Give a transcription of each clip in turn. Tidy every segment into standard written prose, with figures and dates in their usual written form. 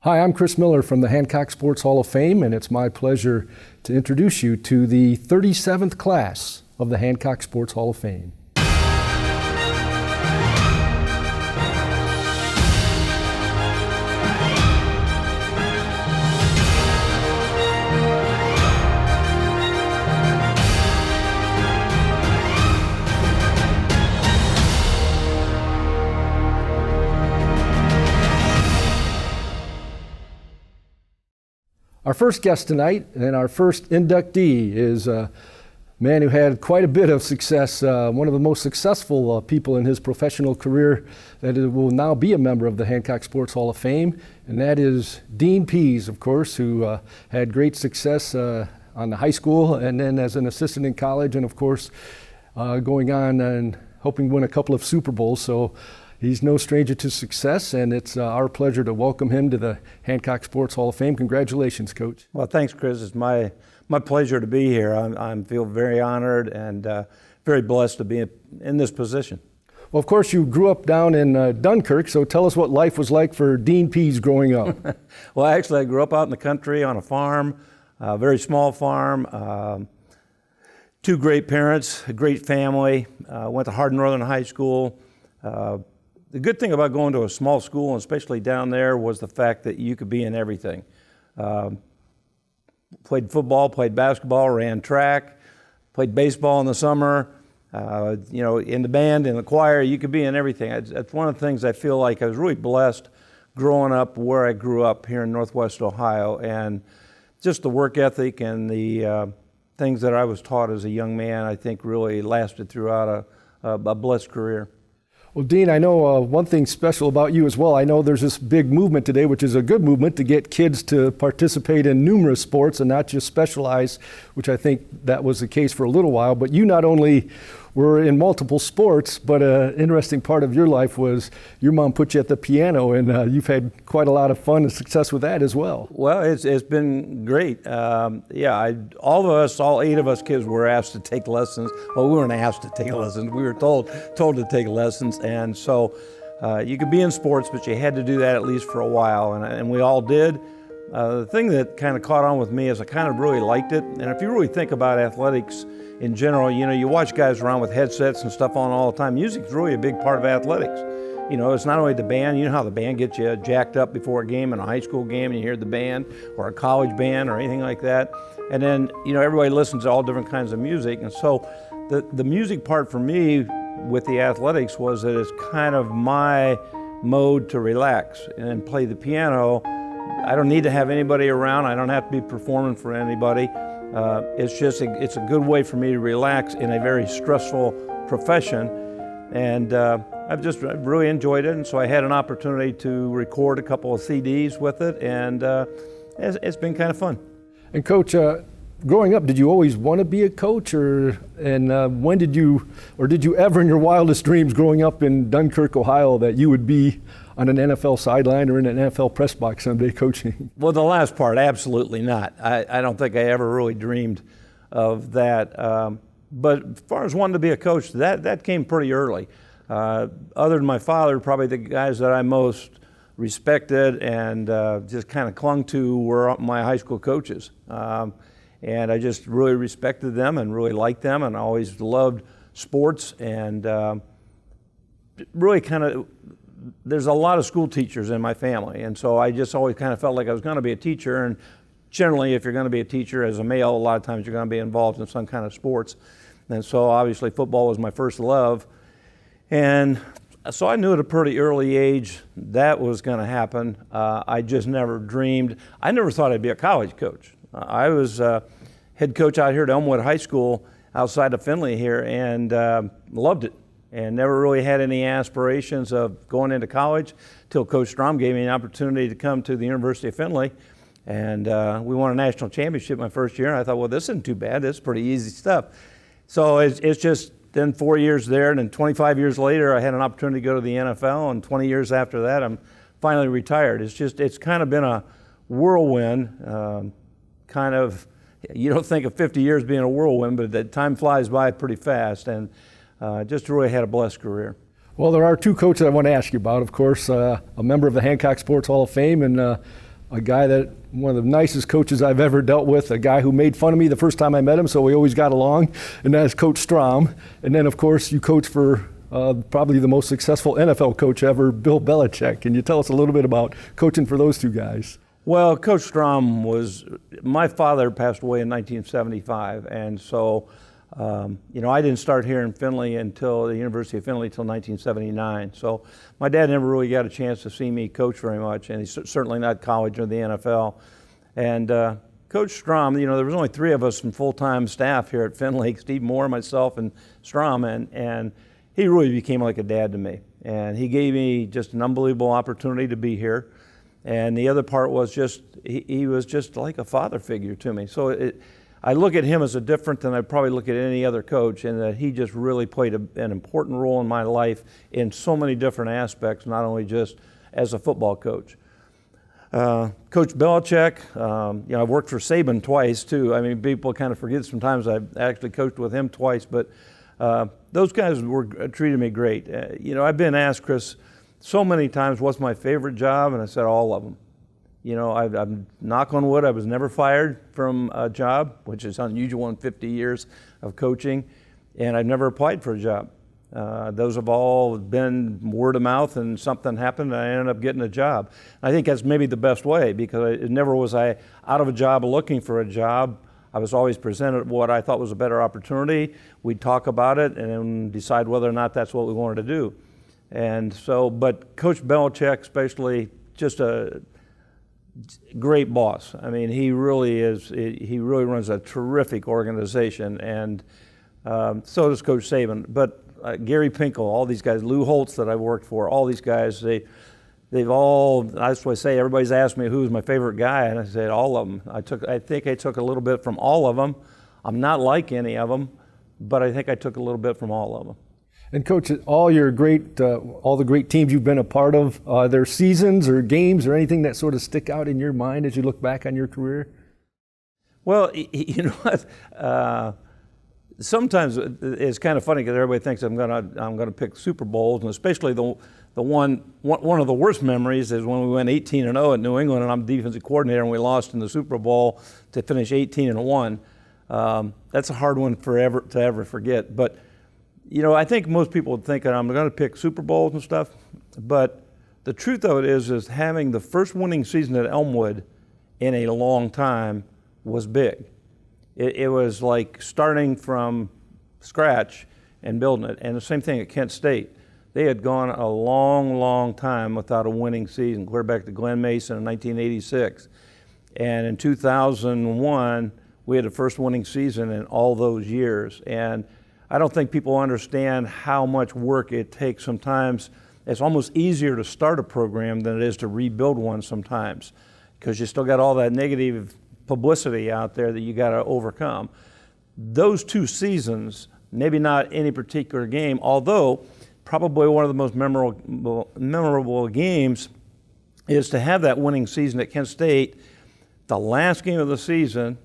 Hi, I'm Chris Miller from the Hancock Sports Hall of Fame, and it's my pleasure to introduce you to the 37th class of the Hancock Sports Hall of Fame. Our first guest tonight and our first inductee is a man who had quite a bit of success, one of the most successful people in his professional career that will now be a member of the Hancock Sports Hall of Fame, and that is Dean Pease, of course, who had great success on the high school and then as an assistant in college, and of course going on and hoping to win a couple of Super Bowls. So he's no stranger to success, and it's our pleasure to welcome him to the Hancock Sports Hall of Fame. Congratulations, Coach. Well, thanks, Chris. It's my pleasure to be here. I feel very honored and very blessed to be in this position. Well, of course, you grew up down in Dunkirk, so tell us what life was like for Dean Pease growing up. Well, actually, I grew up out in the country on a farm, a very small farm. Two great parents, a great family. Went to Hardin Northern High School. The good thing about going to a small school, and especially down there, was the fact that you could be in everything. Played football, played basketball, ran track, played baseball in the summer. In the band, in the choir, you could be in everything. That's one of the things I feel like I was really blessed growing up where I grew up here in Northwest Ohio, and just the work ethic and the things that I was taught as a young man, I think really lasted throughout a blessed career. Well, Dean, I know one thing special about you as well. I know there's this big movement today, which is a good movement, to get kids to participate in numerous sports and not just specialize, which I think that was the case for a little while. But you not only were in multiple sports, but an interesting part of your life was your mom put you at the piano, and you've had quite a lot of fun and success with that as well. Well, it's been great. All 8 of us kids were asked to take lessons. Well, we weren't asked to take lessons. We were told to take lessons, and so you could be in sports, but you had to do that at least for a while, and we all did. The thing that kind of caught on with me is I kind of really liked it, and if you really think about athletics in general, you watch guys around with headsets and stuff on all the time. Music's really a big part of athletics. It's not only the band. You know how the band gets you jacked up before a game, in a high school game, and you hear the band, or a college band, or anything like that. And then, everybody listens to all different kinds of music. And so the music part for me with the athletics was that it's kind of my mode to relax and play the piano. I don't need to have anybody around. I don't have to be performing for anybody. It's a good way for me to relax in a very stressful profession, and I've just really enjoyed it. And so I had an opportunity to record a couple of CDs with it, and it's been kind of fun. And Coach, growing up, did you always want to be a coach, when did you ever in your wildest dreams growing up in Dunkirk, Ohio, that you would be on an NFL sideline or in an NFL press box someday coaching? Well, the last part, absolutely not. I don't think I ever really dreamed of that. But as far as wanting to be a coach, that came pretty early. Other than my father, probably the guys that I most respected and just kind of clung to were my high school coaches. And I just really respected them and really liked them, and I always loved sports, and really kind of, there's a lot of school teachers in my family, and so I just always kind of felt like I was going to be a teacher. And generally, if you're going to be a teacher as a male, a lot of times you're going to be involved in some kind of sports. And so obviously football was my first love. And so I knew at a pretty early age that was going to happen. I just never dreamed. I never thought I'd be a college coach. I was head coach out here at Elmwood High School outside of Findlay here, and loved it, and never really had any aspirations of going into college till Coach Strom gave me an opportunity to come to the University of Findlay. And we won a national championship my first year, and I thought, well, this isn't too bad. This is pretty easy stuff. So it's just then 4 years there, and then 25 years later, I had an opportunity to go to the NFL, and 20 years after that, I'm finally retired. It's kind of been a whirlwind, you don't think of 50 years being a whirlwind, but that time flies by pretty fast, and just really had a blessed career. Well, there are two coaches I want to ask you about, of course, a member of the Hancock Sports Hall of Fame and a guy that, one of the nicest coaches I've ever dealt with, a guy who made fun of me the first time I met him, so we always got along, and that is Coach Strom. And then, of course, you coach for probably the most successful NFL coach ever, Bill Belichick. Can you tell us a little bit about coaching for those two guys? Well, Coach Strom my father passed away in 1975, and so, I didn't start here in Findlay until the University of Findlay until 1979. So my dad never really got a chance to see me coach very much, and he's certainly not college or the NFL. And Coach Strom, there was only three of us in full-time staff here at Findlay, Steve Moore, myself, and Strom, and he really became like a dad to me. And he gave me just an unbelievable opportunity to be here. And the other part was just, he was just like a father figure to me. So I look at him as a different than I probably look at any other coach, in that he just really played an important role in my life in so many different aspects, not only just as a football coach. Coach Belichick, I've worked for Saban twice too. I mean, people kind of forget sometimes I've actually coached with him twice, but those guys treated me great. I've been asked, Chris, so many times, what's my favorite job? And I said all of them. I'm knock on wood, I was never fired from a job, which is unusual in 50 years of coaching, and I've never applied for a job. Those have all been word of mouth, and something happened and I ended up getting a job. I think that's maybe the best way, because never was I out of a job looking for a job. I was always presented what I thought was a better opportunity. We'd talk about it and then decide whether or not that's what we wanted to do. And so, but Coach Belichick especially, just a great boss. I mean, he really is, he really runs a terrific organization, and so does Coach Saban. But Gary Pinkel, all these guys, Lou Holtz that I've worked for, all these guys, they've all, that's what I say, everybody's asked me who's my favorite guy, and I said all of them. I think I took a little bit from all of them. I'm not like any of them, but I think I took a little bit from all of them. And Coach, all the great teams you've been a part of, are there seasons or games or anything that sort of stick out in your mind as you look back on your career? Well, sometimes it's kind of funny because everybody thinks I'm gonna pick Super Bowls, and especially the one of the worst memories is when we went 18-0 at New England, and I'm defensive coordinator, and we lost in the Super Bowl to finish 18-1. That's a hard one to ever forget, but. I think most people would think that I'm going to pick Super Bowls and stuff, but the truth of it is having the first winning season at Elmwood in a long time was big. It was like starting from scratch and building it. And the same thing at Kent State. They had gone a long, long time without a winning season, clear back to Glen Mason in 1986. And in 2001, we had the first winning season in all those years. And I don't think people understand how much work it takes sometimes. It's almost easier to start a program than it is to rebuild one sometimes, because you still got all that negative publicity out there that you got to overcome. Those two seasons, maybe not any particular game, although probably one of the most memorable games is to have that winning season at Kent State. The last game of the season,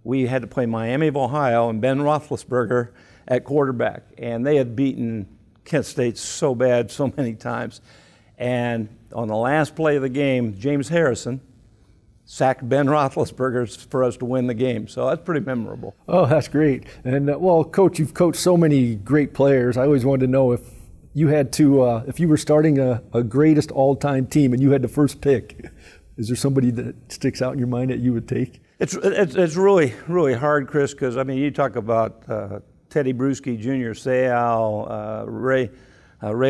we had to play Miami of Ohio and Ben Roethlisberger at quarterback, and they had beaten Kent State so bad so many times. And on the last play of the game, James Harrison sacked Ben Roethlisberger for us to win the game. So that's pretty memorable. Oh, that's great. And well, Coach, you've coached so many great players. I always wanted to know if you had to, if you were starting a greatest all-time team and you had the first pick, is there somebody that sticks out in your mind that you would take? It's really, really hard, Chris, because I mean, you talk about Teddy Bruschi Jr., Sayal, Ray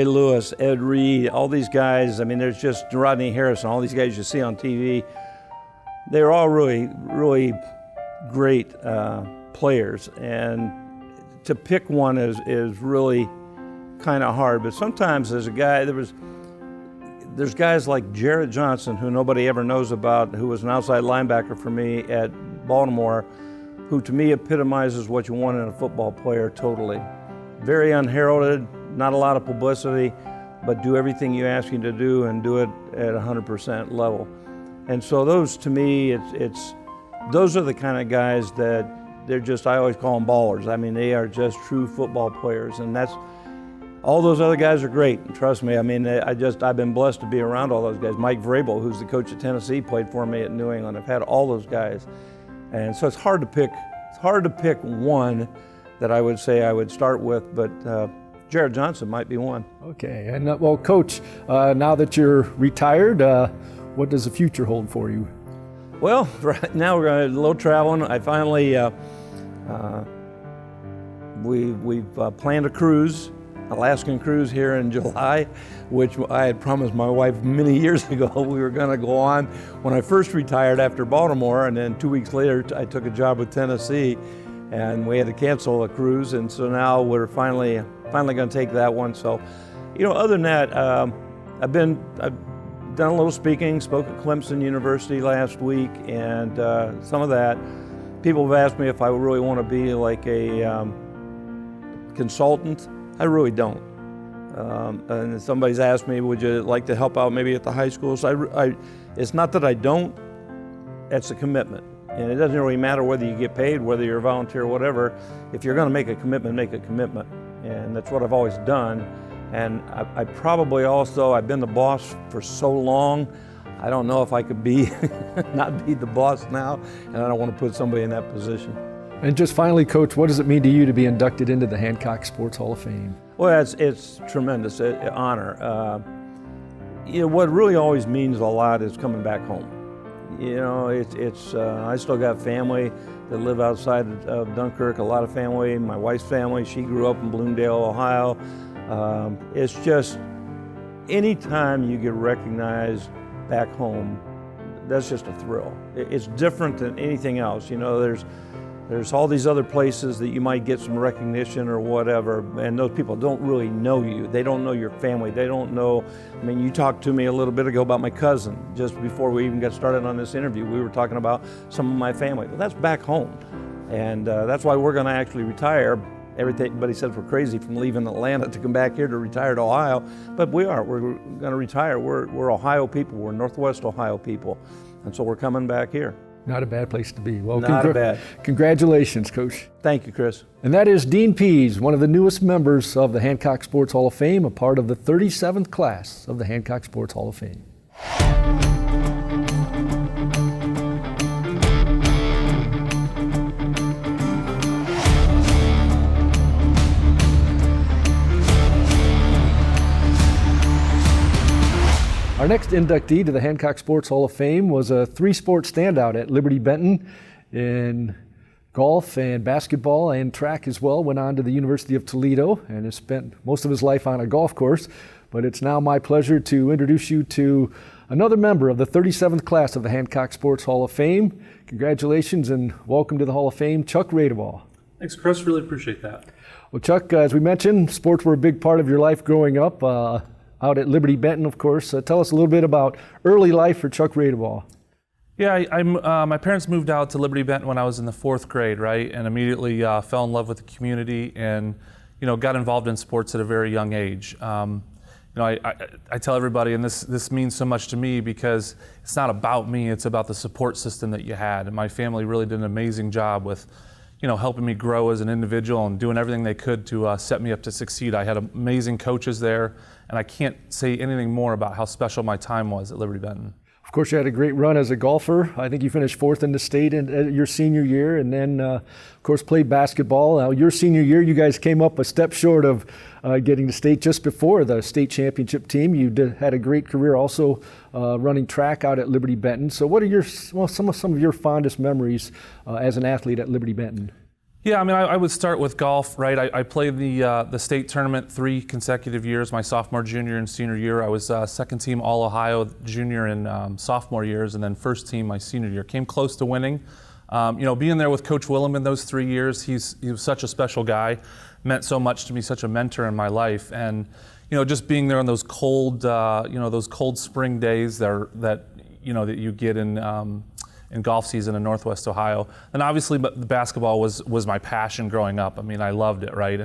Lewis, Ed Reed, all these guys. I mean, there's just Rodney Harrison, all these guys you see on TV. They're all really, really great players, and to pick one is really kind of hard. But sometimes there's guys like Jarrett Johnson, who nobody ever knows about, who was an outside linebacker for me at Baltimore, who to me epitomizes what you want in a football player totally. Very unheralded, not a lot of publicity, but do everything you ask him to do and do it at 100% level. And so those, to me, those are the kind of guys that they're just, I always call them ballers. I mean, they are just true football players, and that's, all those other guys are great. And trust me, I mean, I've been blessed to be around all those guys. Mike Vrabel, who's the coach at Tennessee, played for me at New England. I've had all those guys. And so it's hard to pick one that I would say I would start with, but Jared Johnson might be one. Okay, and well, Coach, now that you're retired, what does the future hold for you? Well, right now we're going to do a little traveling. I finally, we've planned a cruise, Alaskan cruise here in July, which I had promised my wife many years ago we were going to go on when I first retired after Baltimore, and then 2 weeks later I took a job with Tennessee, and we had to cancel a cruise, and so now we're finally going to take that one. So, other than that, I've done a little speaking, spoke at Clemson University last week, and some of that, people have asked me if I really want to be like a consultant. I really don't. And somebody's asked me, would you like to help out maybe at the high school? So it's not that I don't, it's a commitment. And it doesn't really matter whether you get paid, whether you're a volunteer, whatever. If you're going to make a commitment, make a commitment. And that's what I've always done. And I probably also, I've been the boss for so long, I don't know if I could not be the boss now, and I don't want to put somebody in that position. And just finally, Coach, what does it mean to you to be inducted into the Hancock Sports Hall of Fame? Well, it's tremendous honor. What really always means a lot is coming back home. I still got family that live outside of Dunkirk, a lot of family. My wife's family, she grew up in Bloomdale, Ohio. It's just, anytime you get recognized back home, that's just a thrill. It's different than anything else. There's all these other places that you might get some recognition or whatever, and those people don't really know you. They don't know your family. They don't know, you talked to me a little bit ago about my cousin. Just before we even got started on this interview, we were talking about some of my family. Well, that's back home. And that's why we're gonna actually retire. Everybody says we're crazy from leaving Atlanta to come back here to retire to Ohio, but we're gonna retire. We're Ohio people, we're Northwest Ohio people. And so we're coming back here. Not a bad place to be. Well, not bad. Congratulations, Coach. Thank you, Chris. And that is Dean Pease, one of the newest members of the Hancock Sports Hall of Fame, a part of the 37th class of the Hancock Sports Hall of Fame. Our next inductee to the Hancock Sports Hall of Fame was a three-sport standout at Liberty Benton in golf and basketball and track as well. Went on to the University of Toledo and has spent most of his life on a golf course. But it's now my pleasure to introduce you to another member of the 37th class of the Hancock Sports Hall of Fame. Congratulations and welcome to the Hall of Fame, Chuck Radabaugh. Thanks, Chris. Really appreciate that. Well, Chuck, as we mentioned, sports were a big part of your life growing up. Out at Liberty Benton, of course. Tell us a little bit about early life for Chuck Radabaugh. Yeah, my parents moved out to Liberty Benton when I was in the 4th grade, right? And immediately fell in love with the community and, got involved in sports at a very young age. I tell everybody, and this means so much to me because it's not about me, it's about the support system that you had. And my family really did an amazing job with, helping me grow as an individual and doing everything they could to set me up to succeed. I had amazing coaches there, and I can't say anything more about how special my time was at Liberty Benton. Of course, you had a great run as a golfer. I think you finished 4th in the state in your senior year, and then, of course, played basketball. Now, your senior year, you guys came up a step short of getting to state just before the state championship team. You had a great career also running track out at Liberty Benton. So what are some of your fondest memories as an athlete at Liberty Benton? Yeah, I would start with golf, right? I played the state tournament 3 consecutive years, my sophomore, junior, and senior year. I was second team All-Ohio junior and sophomore years, and then first team my senior year. Came close to winning. Being there with Coach Willem in those 3 years, he was such a special guy, meant so much to me, such a mentor in my life. And, just being there on those cold, those cold spring days that you get in golf season in Northwest Ohio. And obviously the basketball was my passion growing up. I loved it, right?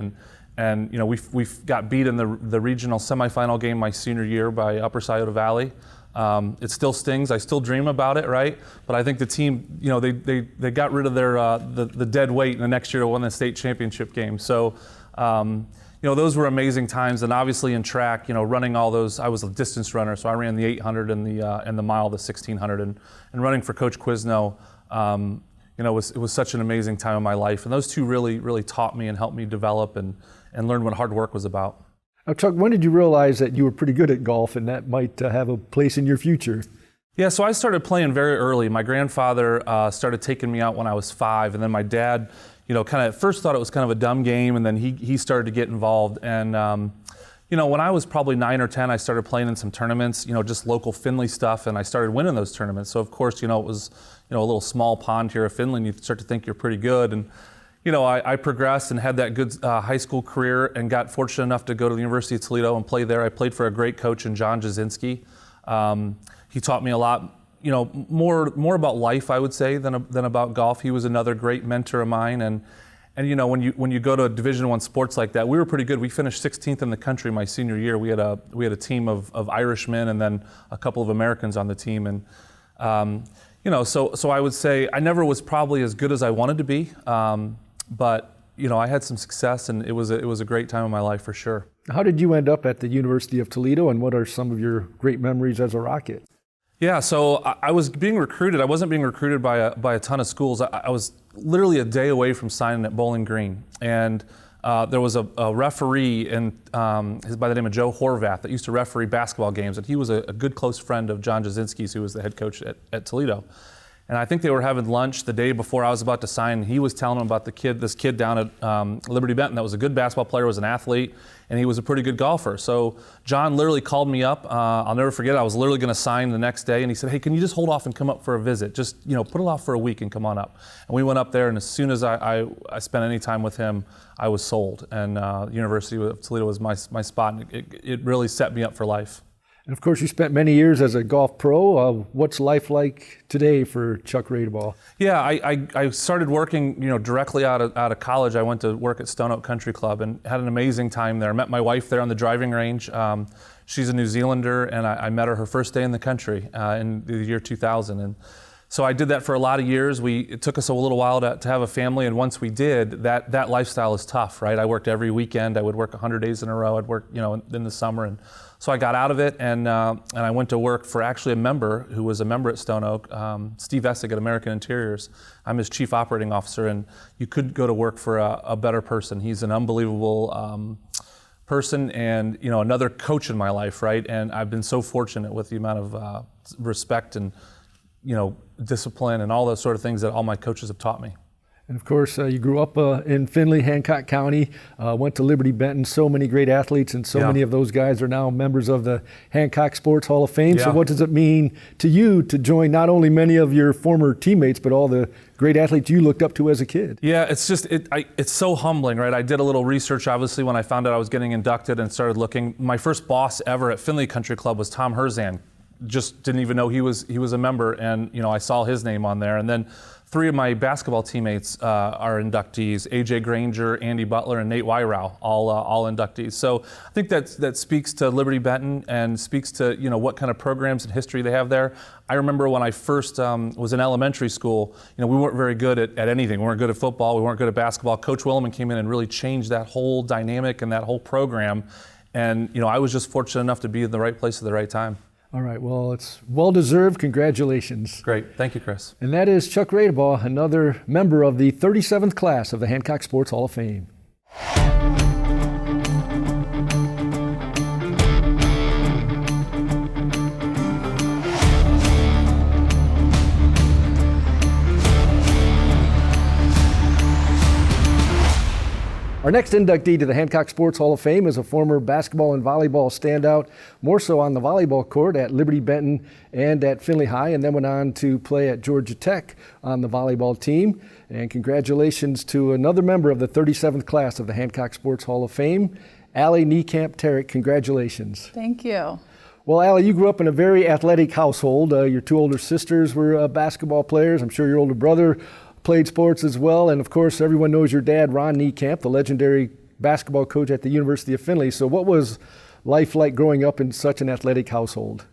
And we got beat in the regional semifinal game my senior year by Upper Scioto Valley. It still stings. I still dream about it, right? But I think the team, they got rid of their the dead weight, and the next year to win the state championship game. So, those were amazing times. And obviously in track, running all those, I was a distance runner, so I ran the 800 and the mile, the 1600, and running for Coach Quizno. It was such an amazing time in my life. And those two really, really taught me and helped me develop and learn what hard work was about. Now, Chuck, when did you realize that you were pretty good at golf and that might have a place in your future? Yeah, so I started playing very early. My grandfather started taking me out when I was 5, and then my dad, kind of at first thought it was kind of a dumb game, and then he started to get involved. And when I was probably 9 or 10, I started playing in some tournaments, just local Findlay stuff, and I started winning those tournaments. So of course, it was a little small pond here at Findlay, and you start to think you're pretty good. And I progressed and had that good high school career and got fortunate enough to go to the University of Toledo and play there. I played for a great coach in John Jasinski. He taught me a lot, more about life, I would say, than about golf. He was another great mentor of mine. And when you go to Division I sports like that, we were pretty good. We finished 16th in the country my senior year. We had a team of Irishmen and then a couple of Americans on the team. And so I would say I never was probably as good as I wanted to be. But I had some success, and it was a great time in my life for sure. How did you end up at the University of Toledo, and what are some of your great memories as a Rocket? Yeah, so I was being recruited. I wasn't being recruited by a ton of schools. I was literally a day away from signing at Bowling Green, and there was a referee by the name of Joe Horvath that used to referee basketball games, and he was a good close friend of John Jasinski's, who was the head coach at Toledo. And I think they were having lunch the day before I was about to sign. He was telling them about this kid down at Liberty Benton that was a good basketball player, was an athlete, and he was a pretty good golfer. So John literally called me up. I'll never forget, I was literally going to sign the next day, and he said, "Hey, can you just hold off and come up for a visit? Just put it off for a week and come on up." And we went up there, and as soon as I spent any time with him, I was sold. And University of Toledo was my spot, and it really set me up for life. And of course, you spent many years as a golf pro. What's life like today for Chuck Radabaugh? Yeah, I started working, directly out of college. I went to work at Stone Oak Country Club and had an amazing time there. I met my wife there on the driving range. She's a New Zealander, and I met her first day in the country in the year 2000. And so I did that for a lot of years. It took us a little while to have a family, and once we did, that lifestyle is tough, right? I worked every weekend. I would work 100 days in a row. I'd work, in the summer, and so I got out of it, and I went to work for actually a member who was a member at Stone Oak, Steve Essig at American Interiors. I'm his chief operating officer, and you couldn't go to work for a better person. He's an unbelievable person, and another coach in my life, right? And I've been so fortunate with the amount of respect and discipline and all those sort of things that all my coaches have taught me. And of course, you grew up in Findlay, Hancock County, went to Liberty Benton, so many great athletes, and so many of those guys are now members of the Hancock Sports Hall of Fame. So what does it mean to you to join not only many of your former teammates, but all the great athletes you looked up to as a kid? Yeah, it's just, it's so humbling, right? I did a little research, obviously, when I found out I was getting inducted and started looking. My first boss ever at Findlay Country Club was Tom Herzan. Just didn't even know he was a member, and I saw his name on there. And then 3 of my basketball teammates are inductees: AJ Granger, Andy Butler, and Nate Wyrau, all inductees. So I think that speaks to Liberty Benton and speaks to what kind of programs and history they have there. I remember when I first was in elementary school, we weren't very good at anything. We weren't good at football. We weren't good at basketball. Coach Williman came in and really changed that whole dynamic and that whole program. And I was just fortunate enough to be in the right place at the right time. All right, well, it's well-deserved. Congratulations. Great. Thank you, Chris. And that is Chuck Radabaugh, another member of the 37th class of the Hancock Sports Hall of Fame. Our next inductee to the Hancock Sports Hall of Fame is a former basketball and volleyball standout, more so on the volleyball court at Liberty Benton and at Findlay High, and then went on to play at Georgia Tech on the volleyball team. And congratulations to another member of the 37th class of the Hancock Sports Hall of Fame, Allie Niekamp Terek. Congratulations. Thank you. Well, Allie, you grew up in a very athletic household. Your 2 older sisters were basketball players. I'm sure your older brother played sports as well, and of course everyone knows your dad, Ron Niekamp, the legendary basketball coach at the University of Findlay. So what was life like growing up in such an athletic household?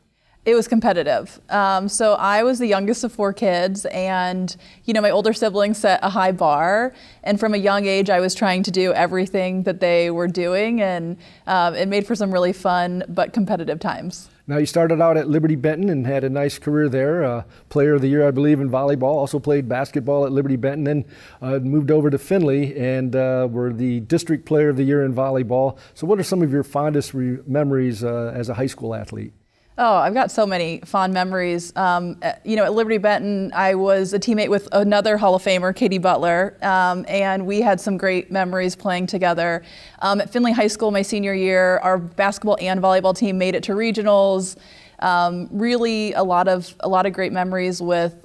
It was competitive. So I was the youngest of 4 kids, and my older siblings set a high bar. And from a young age, I was trying to do everything that they were doing, and it made for some really fun but competitive times. Now, you started out at Liberty Benton and had a nice career there. Player of the year, I believe, in volleyball. Also played basketball at Liberty Benton. Then moved over to Findlay and were the district player of the year in volleyball. So what are some of your fondest memories as a high school athlete? Oh, I've got so many fond memories. At Liberty Benton, I was a teammate with another Hall of Famer, Katie Butler, and we had some great memories playing together. At Findlay High School, my senior year, our basketball and volleyball team made it to regionals. Really, a lot of great memories with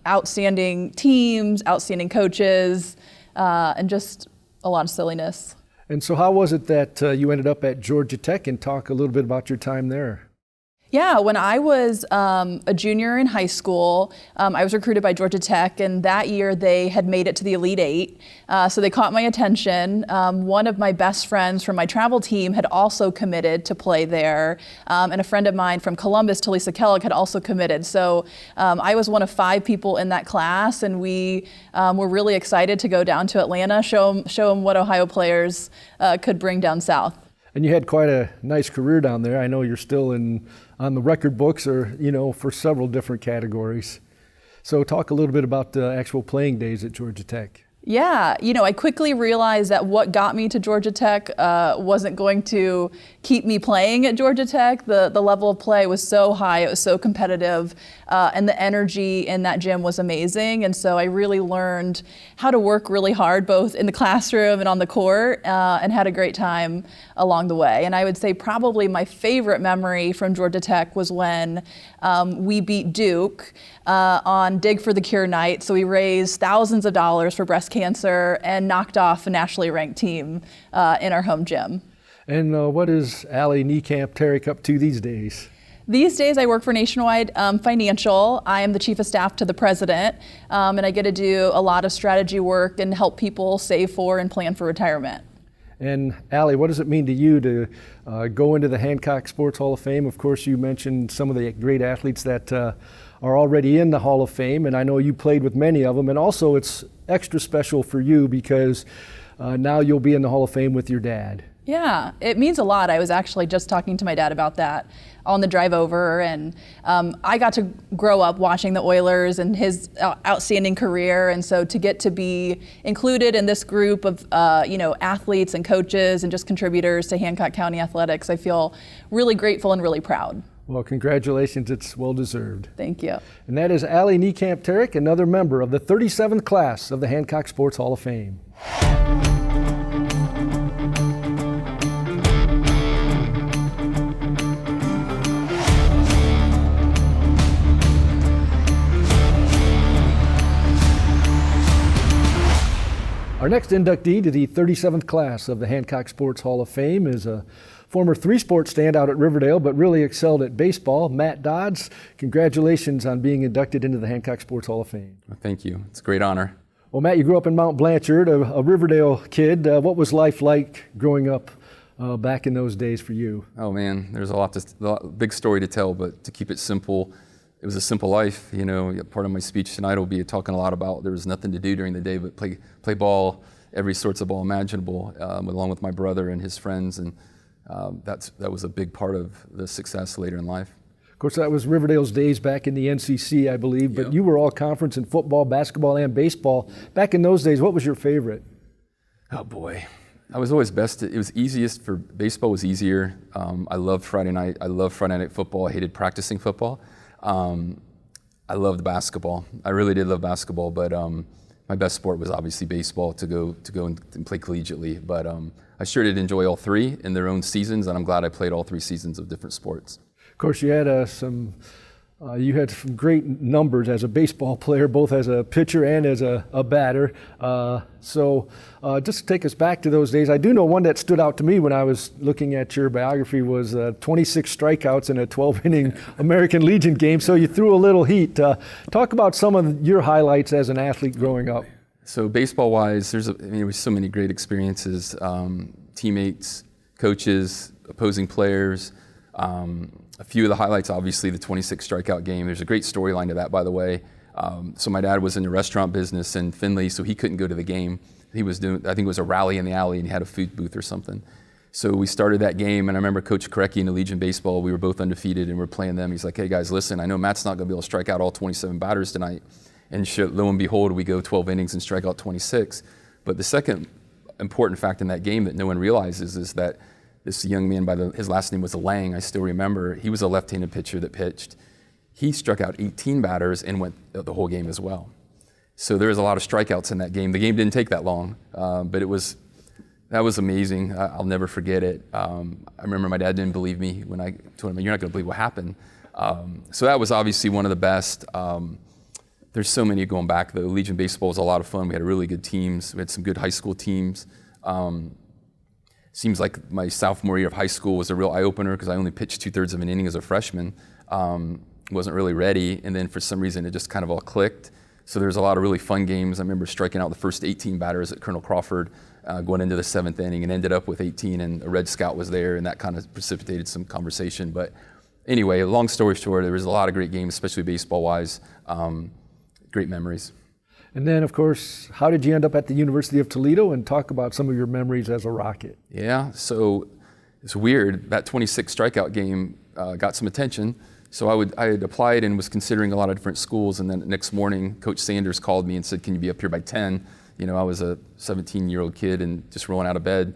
outstanding teams, outstanding coaches, and just a lot of silliness. And so, how was it that you ended up at Georgia Tech? And talk a little bit about your time there. Yeah, when I was a junior in high school, I was recruited by Georgia Tech, and that year they had made it to the Elite Eight. So they caught my attention. One of my best friends from my travel team had also committed to play there, and a friend of mine from Columbus, Talisa Kellogg, had also committed. So I was one of 5 people in that class, and we were really excited to go down to Atlanta, show them what Ohio players could bring down south. And you had quite a nice career down there. I know you're still on the record books for several different categories. So talk a little bit about the actual playing days at Georgia Tech. Yeah, I quickly realized that what got me to Georgia Tech wasn't going to keep me playing at Georgia Tech. The level of play was so high, it was so competitive, and the energy in that gym was amazing. And so I really learned how to work really hard, both in the classroom and on the court, and had a great time along the way. And I would say probably my favorite memory from Georgia Tech was when we beat Duke on Dig for the Cure night. So we raised thousands of dollars for breast cancer and knocked off a nationally ranked team in our home gym. And what is Allie, Niekamp, Terek up to these days? These days I work for Nationwide Financial. I am the chief of staff to the president, and I get to do a lot of strategy work and help people save for and plan for retirement. And Allie, what does it mean to you to go into the Hancock Sports Hall of Fame? Of course, you mentioned some of the great athletes that are already in the Hall of Fame, and I know you played with many of them. And also, it's extra special for you because now you'll be in the Hall of Fame with your dad. Yeah, it means a lot. I was actually just talking to my dad about that on the drive over, and I got to grow up watching the Oilers and his outstanding career, and so to get to be included in this group of athletes and coaches and just contributors to Hancock County athletics, I feel really grateful and really proud. Well, congratulations. It's well deserved. Thank you. And that is Allie Niekamp Terek, another member of the 37th class of the Hancock Sports Hall of Fame. Our next inductee to the 37th class of the Hancock Sports Hall of Fame is a former 3-sport standout at Riverdale, but really excelled at baseball, Matt Dodds. Congratulations on being inducted into the Hancock Sports Hall of Fame. Thank you. It's a great honor. Well, Matt, you grew up in Mount Blanchard, a Riverdale kid. What was life like growing up back in those days for you? Oh man, there's a big story to tell, but to keep it simple, it was a simple life. Part of my speech tonight will be talking a lot about there was nothing to do during the day but play ball, every sorts of ball imaginable, along with my brother and his friends, and that was a big part of the success later in life. Of course, that was Riverdale's days back in the NCC, I believe, but you were all conference in football, basketball, and baseball. Back in those days, what was your favorite? Oh boy, I was always best. It was easiest for baseball. Was easier. I loved Friday night. I loved Friday night football. I hated practicing football. I loved basketball. I really did love basketball, but my best sport was obviously baseball to go and play collegiately. But I sure did enjoy all 3 in their own seasons, and I'm glad I played all 3 seasons of different sports. Of course, you had some great numbers as a baseball player, both as a pitcher and as a batter. So just to take us back to those days, I do know one that stood out to me when I was looking at your biography was 26 strikeouts in a 12-inning American Legion game. So you threw a little heat. Talk about some of your highlights as an athlete growing up. So baseball-wise, there was so many great experiences, teammates, coaches, opposing players. A few of the highlights, obviously, the 26 strikeout game. There's a great storyline to that, by the way. So my dad was in the restaurant business in Findlay, so he couldn't go to the game. He was doing, I think it was a rally in the alley, and he had a food booth or something. So we started that game, and I remember Coach Terek in the Legion Baseball, we were both undefeated, and we're playing them. He's like, hey guys, listen, I know Matt's not gonna be able to strike out all 27 batters tonight. And lo and behold, we go 12 innings and strike out 26. But the second important fact in that game that no one realizes is that this young man, his last name was Lang, I still remember, he was a left-handed pitcher that pitched. He struck out 18 batters and went the whole game as well. So there was a lot of strikeouts in that game. The game didn't take that long, but that was amazing. I'll never forget it. I remember my dad didn't believe me when I told him, you're not gonna believe what happened. So that was obviously one of the best. There's so many going back though. Legion Baseball was a lot of fun. We had really good teams. We had some good high school teams. Seems like my sophomore year of high school was a real eye-opener because I only pitched 2/3 of an inning as a freshman. Wasn't really ready, and then for some reason it just kind of all clicked. So there's a lot of really fun games. I remember striking out the first 18 batters at Colonel Crawford, going into the 7th inning, and ended up with 18, and a Red Scout was there, and that kind of precipitated some conversation. But anyway, long story short, there was a lot of great games, especially baseball-wise. Great memories. And then, of course, how did you end up at the University of Toledo, and talk about some of your memories as a Rocket? Yeah, so it's weird. That 26 strikeout game got some attention. So I had applied and was considering a lot of different schools, and then the next morning, Coach Sanders called me and said, can you be up here by 10? You know, I was a 17-year-old kid and just rolling out of bed,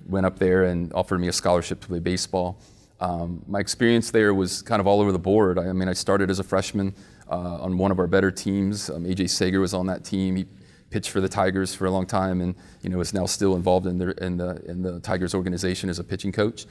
went up there and offered me a scholarship to play baseball. My experience there was kind of all over the board. I mean, I started as a freshman on one of our better teams. A.J. Sager was on that team. He pitched for the Tigers for a long time, and you know is now still involved in the Tigers organization as a pitching coach.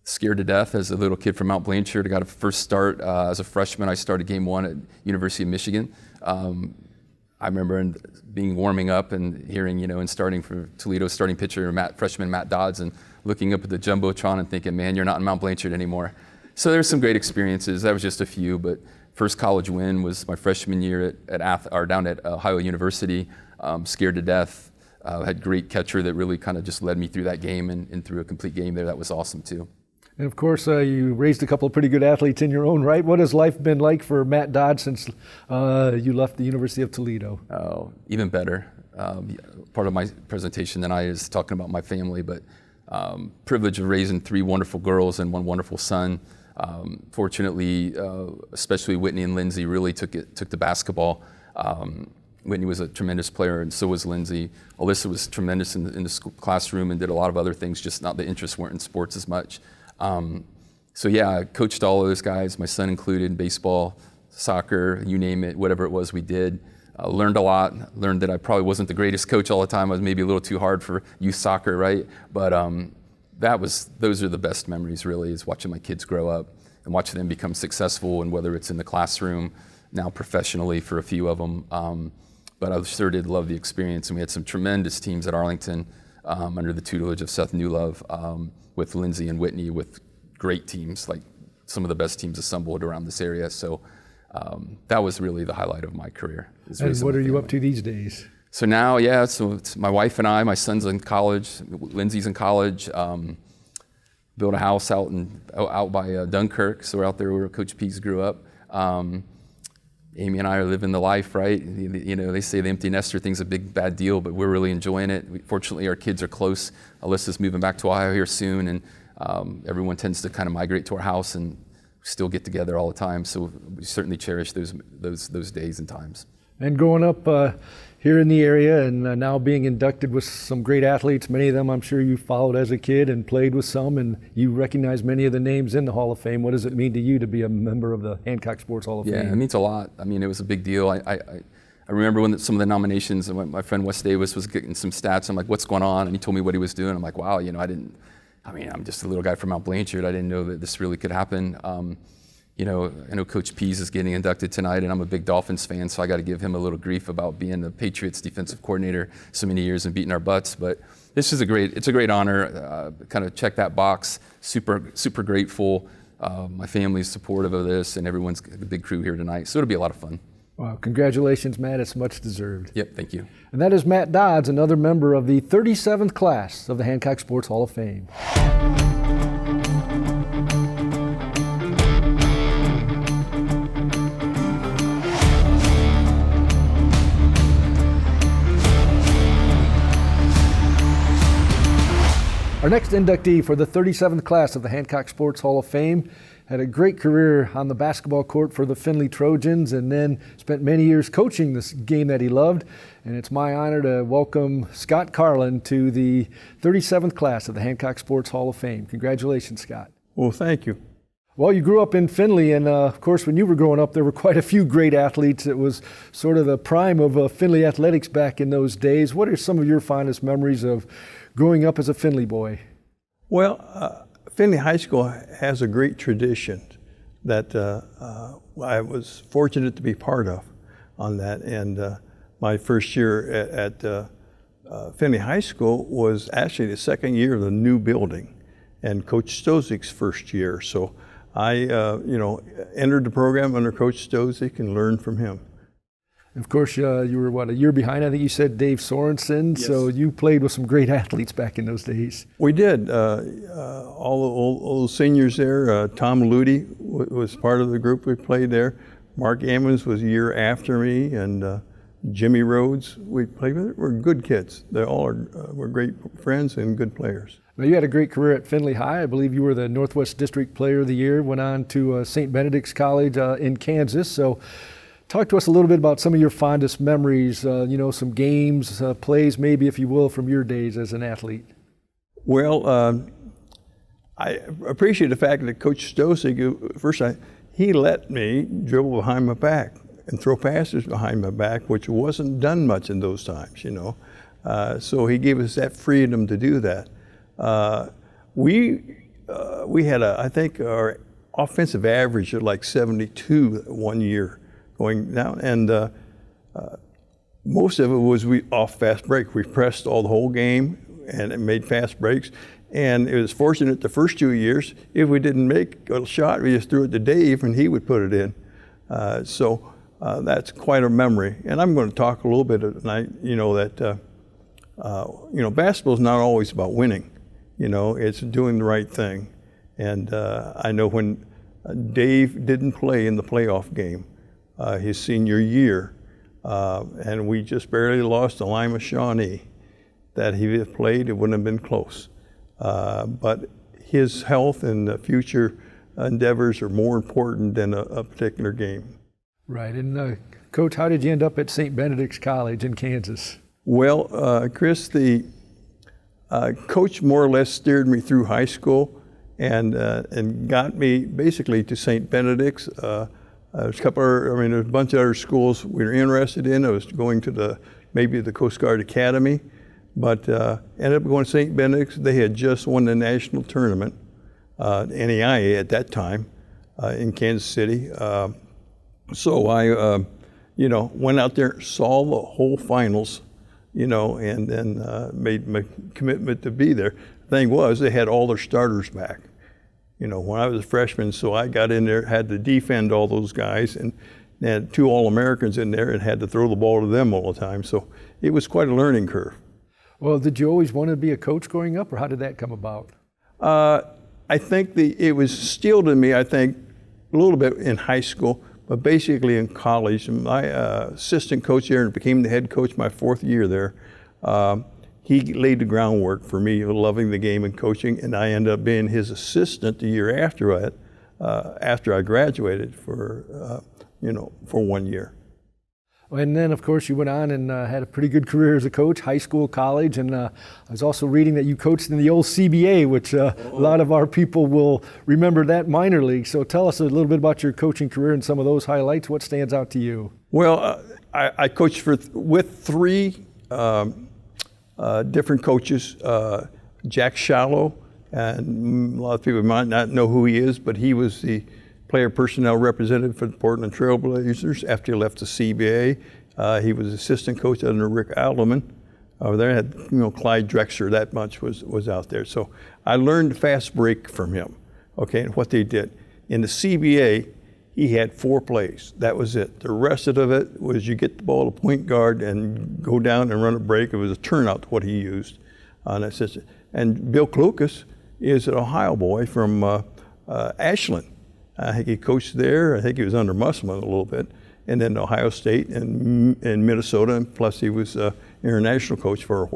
Scared to death as a little kid from Mount Blanchard. I got a first start as a freshman. I started game 1 at University of Michigan. I remember warming up and hearing, you know, and starting for Toledo, starting pitcher freshman Matt Dodds, and looking up at the Jumbotron and thinking, man, you're not in Mount Blanchard anymore. So there's some great experiences. That was just a few, but first college win was my freshman year down at Ohio University. Scared to death. Had great catcher that really kind of just led me through that game and through a complete game there. That was awesome too. And of course, you raised a couple of pretty good athletes in your own right. What has life been like for Matt Dodds since you left the University of Toledo? Oh, even better. Part of my presentation tonight is talking about my family, but privilege of raising 3 wonderful girls and 1 wonderful son. Fortunately, especially Whitney and Lindsay really took to basketball. Whitney was a tremendous player, and so was Lindsay. Alyssa was tremendous in the school classroom and did a lot of other things, just not the interests weren't in sports as much. So yeah, I coached all of those guys, my son included, baseball, soccer, you name it, whatever it was we did. Learned a lot, learned that I probably wasn't the greatest coach all the time. I was maybe a little too hard for youth soccer, right? But those are the best memories really, is watching my kids grow up and watching them become successful, and whether it's in the classroom, now professionally for a few of them. But I sure did love the experience, and we had some tremendous teams at Arlington under the tutelage of Seth Newlove, with Lindsay and Whitney, with great teams, like some of the best teams assembled around this area. So that was really the highlight of my career. And what are you up to these days? So now, yeah, so it's my wife and I, my son's in college, Lindsay's in college, built a house out by Dunkirk, so we're out there where Coach Pease grew up. Amy and I are living the life, right? You know, they say the empty nester thing's a big bad deal, but we're really enjoying it. Fortunately, our kids are close. Alyssa's moving back to Ohio here soon, and everyone tends to kind of migrate to our house and still get together all the time. So we certainly cherish those days and times. And growing up here in the area, and now being inducted with some great athletes, many of them I'm sure you followed as a kid and played with some, and you recognize many of the names in the Hall of Fame. What does it mean to you to be a member of the Hancock Sports Hall of Fame? Yeah, it means a lot. I mean, it was a big deal. I remember when some of the nominations, and when my friend Wes Davis was getting some stats, I'm like, what's going on? And he told me what he was doing. I'm like, wow, you know, I'm just a little guy from Mount Blanchard. I didn't know that this really could happen. You know, I know Coach Pease is getting inducted tonight, and I'm a big Dolphins fan, so I got to give him a little grief about being the Patriots defensive coordinator so many years and beating our butts. But this is it's a great honor. Kind of check that box. Super grateful. My family's supportive of this, and everyone's a big crew here tonight, so it'll be a lot of fun. Wow, congratulations, Matt. It's much deserved. Yep, thank you. And that is Matt Dodds, another member of the 37th class of the Hancock Sports Hall of Fame. Our next inductee for the 37th class of the Hancock Sports Hall of Fame had a great career on the basketball court for the Findlay Trojans and then spent many years coaching this game that he loved. And it's my honor to welcome Scott Carlin to the 37th class of the Hancock Sports Hall of Fame. Congratulations, Scott. Well, thank you. Well, you grew up in Findlay, and of course, when you were growing up, there were quite a few great athletes. It was sort of the prime of Findlay athletics back in those days. What are some of your fondest memories of growing up as a Findlay boy? Well, Findlay High School has a great tradition that I was fortunate to be part of on that. And my first year at Findlay High School was actually the second year of the new building and Coach Stozik's first year. So I, entered the program under Coach Stozik and learned from him. Of course, you were, a year behind? I think you said Dave Sorensen. Yes. So you played with some great athletes back in those days. We did. All those seniors there. Tom Ludy was part of the group we played there. Mark Owens was a year after me, and Jimmy Rhodes we played with. We're good kids. They all were great friends and good players. Now, you had a great career at Findlay High. I believe you were the Northwest District Player of the Year, went on to St. Benedict's College in Kansas. So talk to us a little bit about some of your fondest memories, some games, plays maybe, if you will, from your days as an athlete. Well, I appreciate the fact that Coach Stozik, first he let me dribble behind my back and throw passes behind my back, which wasn't done much in those times, So he gave us that freedom to do that. We had I think our offensive average of like 72 one year going down, and most of it was off fast break. We pressed all the whole game and it made fast breaks. And it was fortunate the first 2 years, if we didn't make a shot, we just threw it to Dave and he would put it in. So that's quite a memory. And I'm going to talk a little bit tonight, that basketball is not always about winning. It's doing the right thing. And I know when Dave didn't play in the playoff game his senior year, and we just barely lost to Lima Shawnee, that he had played, it wouldn't have been close. But his health and the future endeavors are more important than a particular game. Right. And Coach, how did you end up at St. Benedict's College in Kansas? Well, Chris, the coach more or less steered me through high school and got me basically to St. Benedict's. There's a bunch of other schools we were interested in. I was going to maybe the Coast Guard Academy, but ended up going to St. Benedict's. They had just won the national tournament, NAIA at that time, in Kansas City. So I, went out there, saw the whole finals, and then made my commitment to be there. The thing was, they had all their starters back. When I was a freshman, so I got in there, had to defend all those guys, and they had 2 All-Americans in there and had to throw the ball to them all the time. So it was quite a learning curve. Well, did you always want to be a coach growing up, or how did that come about? I think it was instilled in me, a little bit in high school, but basically in college. My assistant coach there and became the head coach my 4th year there. He laid the groundwork for me loving the game and coaching, and I ended up being his assistant the year after I graduated for 1 year. And then, of course, you went on and had a pretty good career as a coach, high school, college, and I was also reading that you coached in the old CBA, which a lot of our people will remember that minor league. So tell us a little bit about your coaching career and some of those highlights. What stands out to you? Well, I coached with 3 different coaches. Jack Shallow, and a lot of people might not know who he is, but he was the player personnel representative for the Portland Trail Blazers after he left the CBA. He was assistant coach under Rick Alderman. There had, Clyde Drexler, that much was out there. So I learned fast break from him, and what they did. In the CBA, he had 4 plays. That was it. The rest of it was you get the ball to point guard and go down and run a break. It was a turnout, what he used on that system. And Bill Klukas is an Ohio boy from Ashland. I think he coached there. I think he was under Musselman a little bit. And then Ohio State and Minnesota, and plus he was international coach for a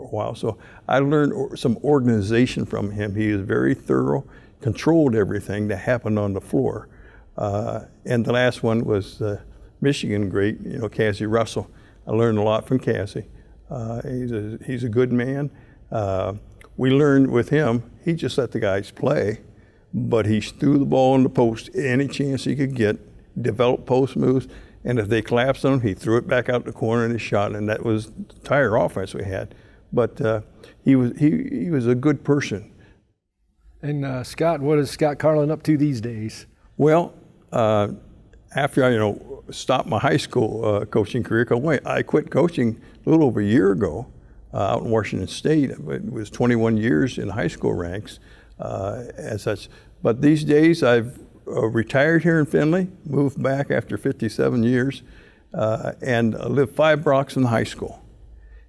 while. So I learned some organization from him. He was very thorough, controlled everything that happened on the floor. And the last one was Michigan great, Cassie Russell. I learned a lot from Cassie. He's a good man. We learned with him, he just let the guys play, but he threw the ball in the post any chance he could get, developed post moves, and if they collapsed on him, he threw it back out the corner and he shot, and that was the entire offense we had. But he was a good person. And Scott, what is Scott Carlin up to these days? Well, after I stopped my high school coaching career, I quit coaching a little over a year ago out in Washington State. It was 21 years in high school ranks as such. But these days I've retired here in Findlay, moved back after 57 years, and lived 5 blocks from the high school.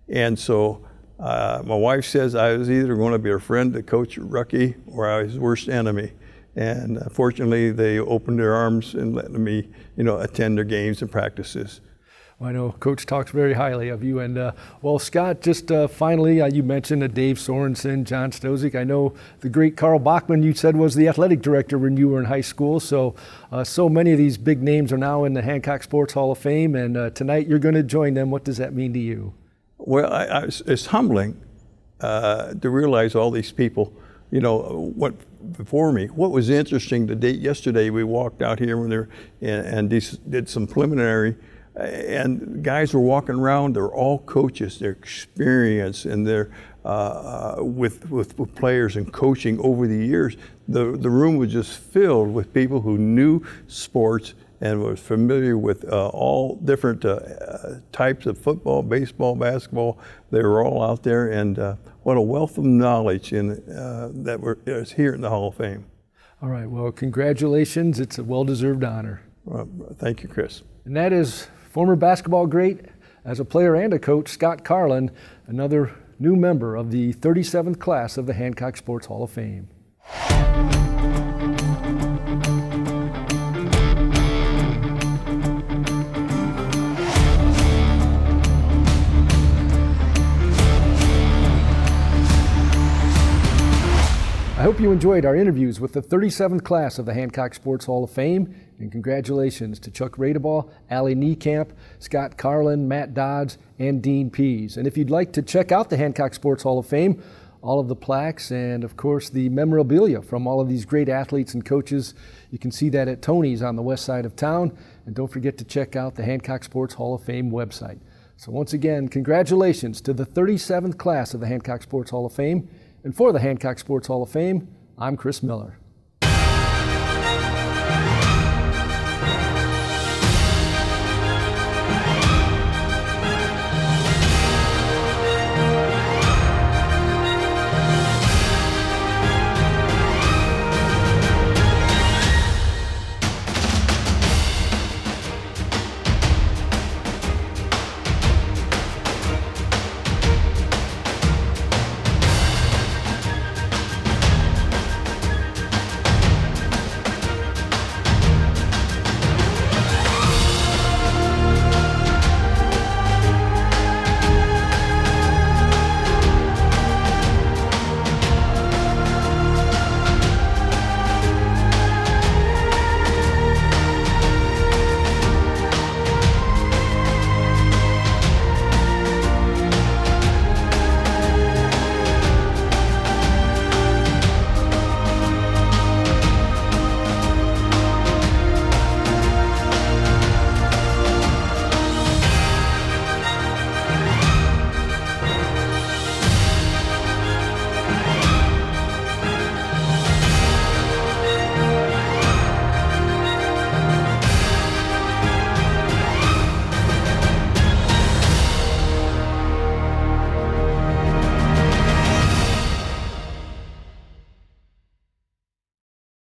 And so my wife says I was either going to be a friend to Coach Rucky or I was his worst enemy. And fortunately, they opened their arms and let me, attend their games and practices. Well, I know Coach talks very highly of you. And well, Scott, just finally, you mentioned Dave Sorensen, John Stozic. I know the great Carl Bachman, you said, was the athletic director when you were in high school. So, so many of these big names are now in the Hancock Sports Hall of Fame. And tonight you're going to join them. What does that mean to you? Well, it's humbling to realize all these people, what before me. What was interesting, yesterday we walked out here when and did some preliminary, and guys were walking around. They're all coaches. Their experience and their with players and coaching over the years. The room was just filled with people who knew sports and was familiar with all different types of football, baseball, basketball. They were all out there, and what a wealth of knowledge that is here in the Hall of Fame. All right, well, congratulations. It's a well-deserved honor. Thank you, Chris. And that is former basketball great, as a player and a coach, Scott Carlin, another new member of the 37th class of the Hancock Sports Hall of Fame. I hope you enjoyed our interviews with the 37th class of the Hancock Sports Hall of Fame, and congratulations to Chuck Radabaugh, Allie Niekamp, Scott Carlin, Matt Dodds, and Dean Pease. And if you'd like to check out the Hancock Sports Hall of Fame, all of the plaques and, of course, the memorabilia from all of these great athletes and coaches, you can see that at Tony's on the west side of town. And don't forget to check out the Hancock Sports Hall of Fame website. So once again, congratulations to the 37th class of the Hancock Sports Hall of Fame. And for the Hancock Sports Hall of Fame, I'm Chris Miller.